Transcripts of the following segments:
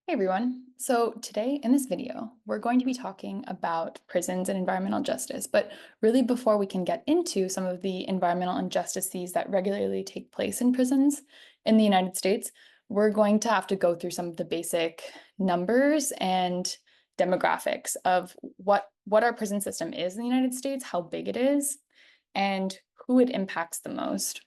Hey everyone. So today in this video, we're going to be talking about prisons and environmental justice. But really before we can get into some of the environmental injustices that regularly take place in prisons in the United States, we're going to have to go through some of the basic numbers and demographics of what our prison system is in the United States, how big it is, and who it impacts the most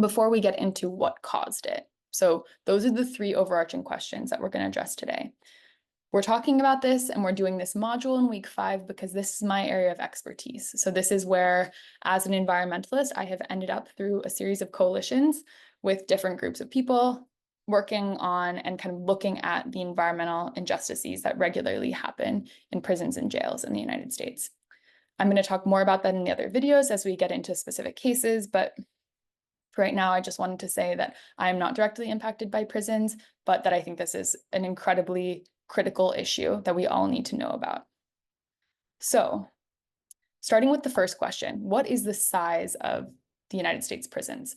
before we get into what caused it. So those are the three overarching questions that we're going to address today. We're talking about this and we're doing this module in week 5 because this is my area of expertise. So this is where, as an environmentalist, I have ended up through a series of coalitions with different groups of people working on and kind of looking at the environmental injustices that regularly happen in prisons and jails in the United States. I'm going to talk more about that in the other videos as we get into specific cases, but for right now, I just wanted to say that I am not directly impacted by prisons, but that I think this is an incredibly critical issue that we all need to know about. So, starting with the first question, what is the size of the United States prisons?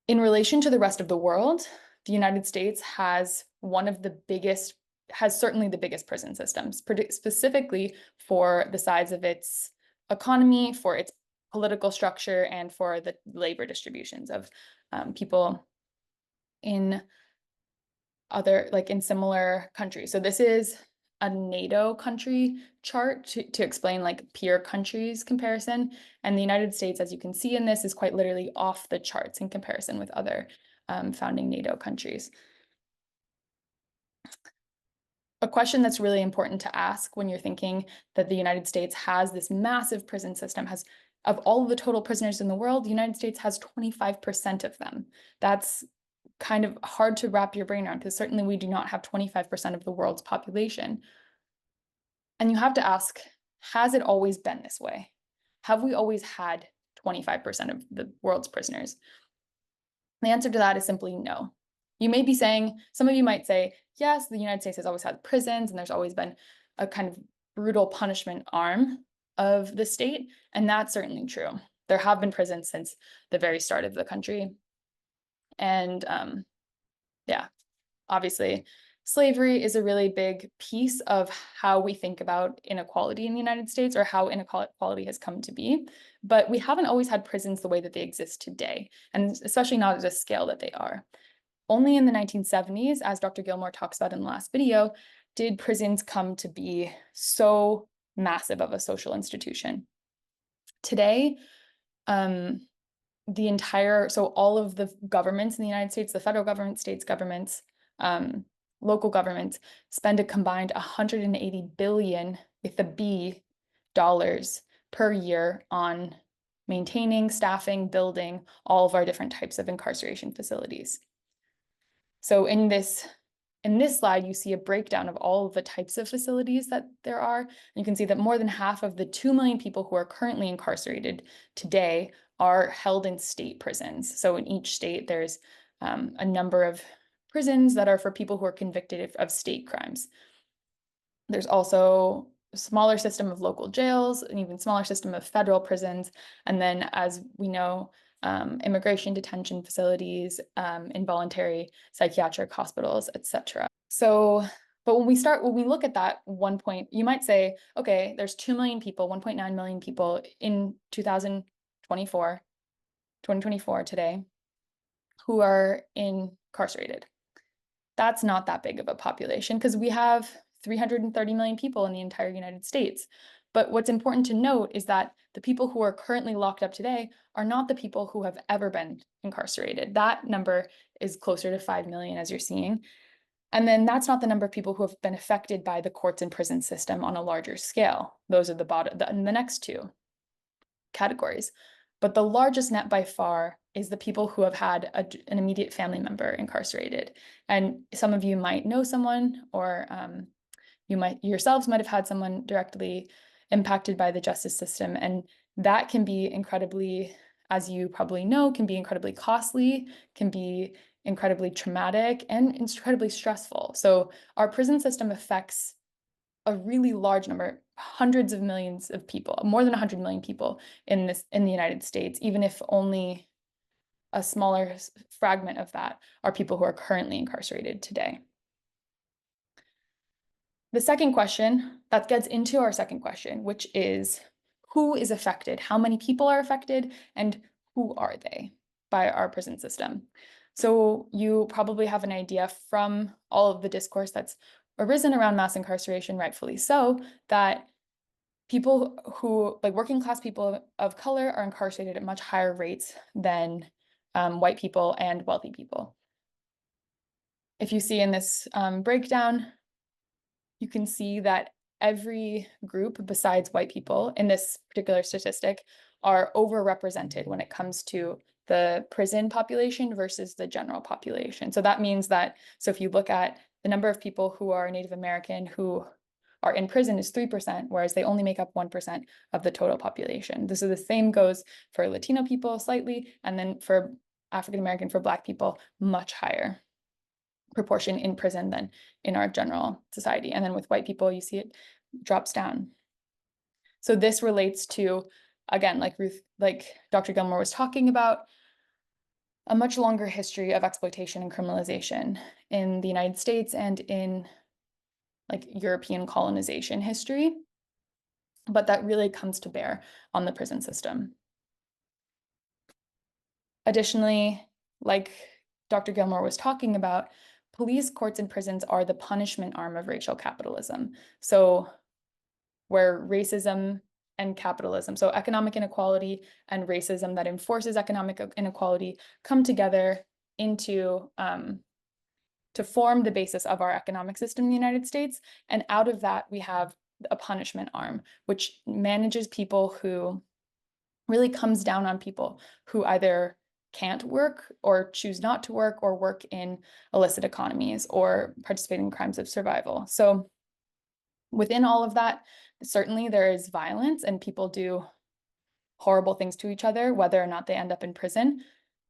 In relation to the rest of the world, the United States has certainly the biggest prison systems, specifically for the size of its economy, for its political structure, and for the labor distributions of people in in similar countries. So this is a NATO country chart to explain like peer countries comparison. And the United States, as you can see in this, is quite literally off the charts in comparison with other founding NATO countries. A question that's really important to ask when you're thinking that the United States has this massive prison system, of all of the total prisoners in the world, the United States has 25% of them. That's kind of hard to wrap your brain around because certainly we do not have 25% of the world's population. And you have to ask, has it always been this way? Have we always had 25% of the world's prisoners? The answer to that is simply no. You may be saying, some of you might say, yes, the United States has always had prisons and there's always been a kind of brutal punishment arm of the state. And that's certainly true. There have been prisons since the very start of the country. And yeah, obviously, slavery is a really big piece of how we think about inequality in the United States or how inequality has come to be. But we haven't always had prisons the way that they exist today, and especially not at a scale that they are. Only in the 1970s, as Dr. Gilmore talks about in the last video, did prisons come to be so massive of a social institution. Today, all of the governments in the United States, the federal government, states governments, local governments, spend a combined 180 billion with a B dollars per year on maintaining, staffing, building all of our different types of incarceration facilities. So in this slide, you see a breakdown of all of the types of facilities that there are. And you can see that more than half of the 2 million people who are currently incarcerated today are held in state prisons. So in each state, there's a number of prisons that are for people who are convicted of state crimes. There's also a smaller system of local jails, an even smaller system of federal prisons. And then, as we know, immigration detention facilities, involuntary psychiatric hospitals, etc. So, but when we look at that you might say, okay, there's 2 million people, 1.9 million people in 2024 today, who are incarcerated. That's not that big of a population because we have 330 million people in the entire United States. But what's important to note is that the people who are currently locked up today are not the people who have ever been incarcerated. That number is closer to 5 million, as you're seeing. And then that's not the number of people who have been affected by the courts and prison system on a larger scale. Those are the next two categories. But the largest net by far is the people who have had an immediate family member incarcerated. And some of you might know someone, or you might yourselves might have had someone directly impacted by the justice system. And that can be incredibly, as you probably know, can be incredibly costly, can be incredibly traumatic, and incredibly stressful. So our prison system affects a really large number, hundreds of millions of people, more than 100 million people in the United States, even if only a smaller fragment of that are people who are currently incarcerated today. The second question, that gets into our second question, which is who is affected? How many people are affected? And who are they by our prison system? So you probably have an idea from all of the discourse that's arisen around mass incarceration, rightfully so, that people who, like working class people of color, are incarcerated at much higher rates than white people and wealthy people. If you see in this breakdown, you can see that every group besides white people in this particular statistic are overrepresented when it comes to the prison population versus the general population. So that means that, so if you look at the number of people who are Native American who are in prison is 3%, whereas they only make up 1% of the total population. This is the same goes for Latino people slightly, and then for African American, for Black people, much higher proportion in prison than in our general society. And then with white people, you see it drops down. So this relates to, again, like Dr. Gilmore was talking about, a much longer history of exploitation and criminalization in the United States and in like European colonization history. But that really comes to bear on the prison system. Additionally, like Dr. Gilmore was talking about, police, courts, and prisons are the punishment arm of racial capitalism. So where racism and capitalism, so economic inequality and racism that enforces economic inequality, come together into to form the basis of our economic system in the United States. And out of that, we have a punishment arm, which manages people who really comes down on people who either can't work or choose not to work or work in illicit economies or participate in crimes of survival. So within all of that, certainly there is violence and people do horrible things to each other, whether or not they end up in prison.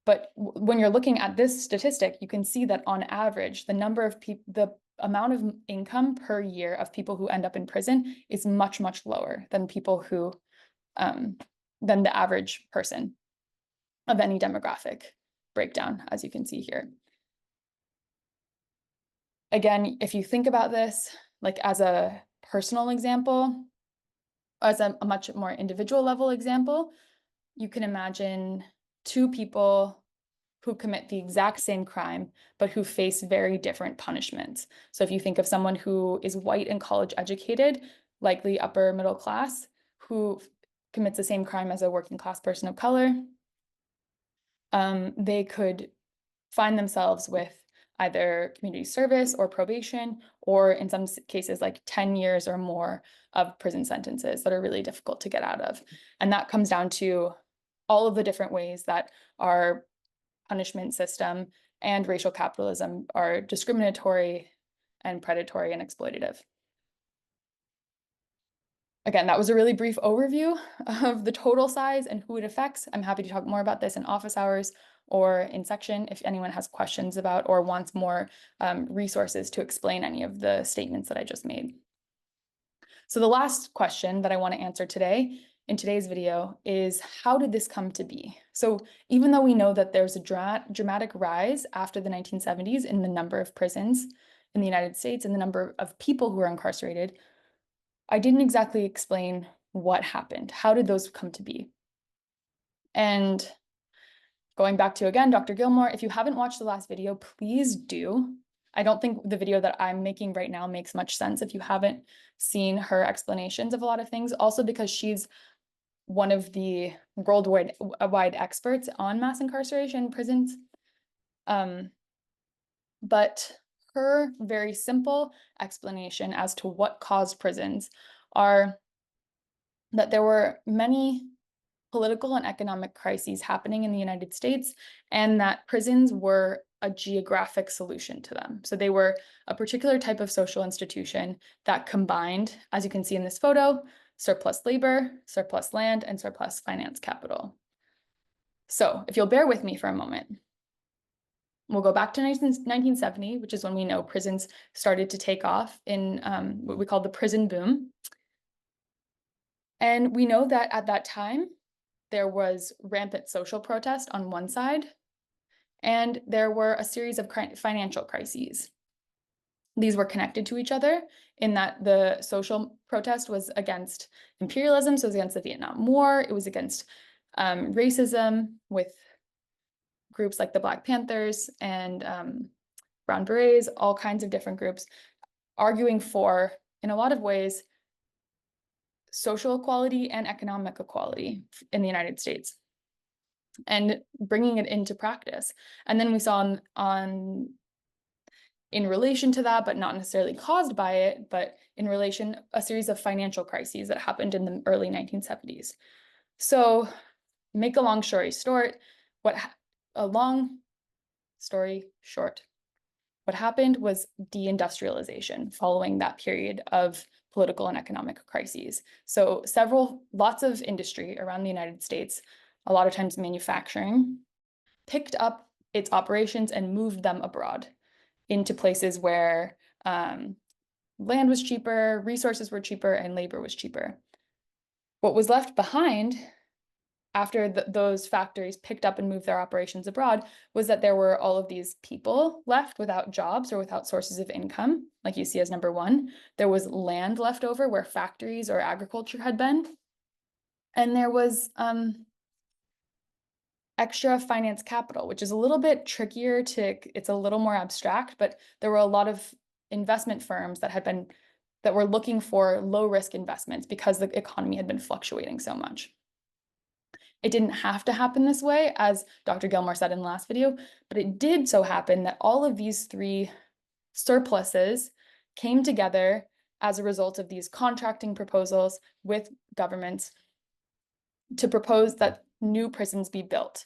But when you're looking at this statistic, you can see that on average, the number of people, the amount of income per year of people who end up in prison is much, much lower than people who, than the average person of any demographic breakdown, as you can see here. Again, if you think about this, like as a personal example, as a much more individual level example, you can imagine two people who commit the exact same crime, but who face very different punishments. So if you think of someone who is white and college educated, likely upper middle class, who commits the same crime as a working class person of color, they could find themselves with either community service or probation, or in some cases, like 10 years or more of prison sentences that are really difficult to get out of. And that comes down to all of the different ways that our punishment system and racial capitalism are discriminatory and predatory and exploitative. Again, that was a really brief overview of the total size and who it affects. I'm happy to talk more about this in office hours or in section if anyone has questions about or wants more resources to explain any of the statements that I just made. So the last question that I want to answer today in today's video is, how did this come to be? So even though we know that there's a dramatic rise after the 1970s in the number of prisons in the United States and the number of people who are incarcerated, I didn't exactly explain what happened. How did those come to be? And going back to, again, Dr. Gilmore, if you haven't watched the last video, please do. I don't think the video that I'm making right now makes much sense if you haven't seen her explanations of a lot of things, also because she's one of the worldwide experts on mass incarceration prisons. But her very simple explanation as to what caused prisons are that there were many political and economic crises happening in the United States, and that prisons were a geographic solution to them. So they were a particular type of social institution that combined, as you can see in this photo, surplus labor, surplus land, and surplus finance capital. So if you'll bear with me for a moment, we'll go back to 1970, which is when we know prisons started to take off in what we call the prison boom. And we know that at that time, there was rampant social protest on one side, and there were a series of financial crises. these were connected to each other in that the social protest was against imperialism, so it was against the Vietnam War, it was against racism with groups like the Black Panthers and Brown Berets, all kinds of different groups arguing for, in a lot of ways, social equality and economic equality in the United States and bringing it into practice. And then we saw in relation to that, but not necessarily caused by it, but in relation, a series of financial crises that happened in the early 1970s. So make a long story short, a long story short, what happened was deindustrialization following that period of political and economic crises. So lots of industry around the United States, a lot of times manufacturing, picked up its operations and moved them abroad into places where land was cheaper, resources were cheaper, and labor was cheaper. What was left behind after those factories picked up and moved their operations abroad was that there were all of these people left without jobs or without sources of income, like you see as number one. There was land left over where factories or agriculture had been. And there was extra finance capital, which is a little bit trickier it's a little more abstract, but there were a lot of investment firms that were looking for low risk investments because the economy had been fluctuating so much. It didn't have to happen this way, as Dr. Gilmore said in the last video, but it did so happen that all of these three surpluses came together as a result of these contracting proposals with governments to propose that new prisons be built.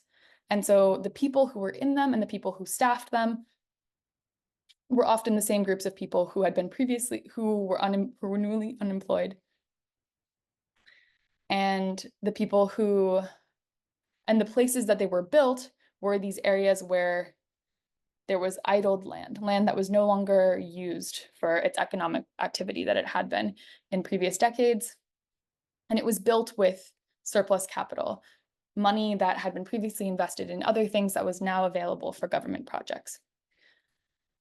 And so the people who were in them and the people who staffed them were often the same groups of people who had been who were newly unemployed. And the places that they were built were these areas where there was idled land that was no longer used for its economic activity that it had been in previous decades. And it was built with surplus capital, money that had been previously invested in other things that was now available for government projects.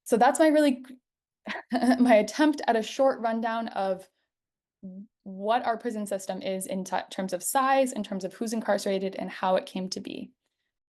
So that's my attempt at a short rundown of what our prison system is in terms of size, in terms of who's incarcerated, and how it came to be.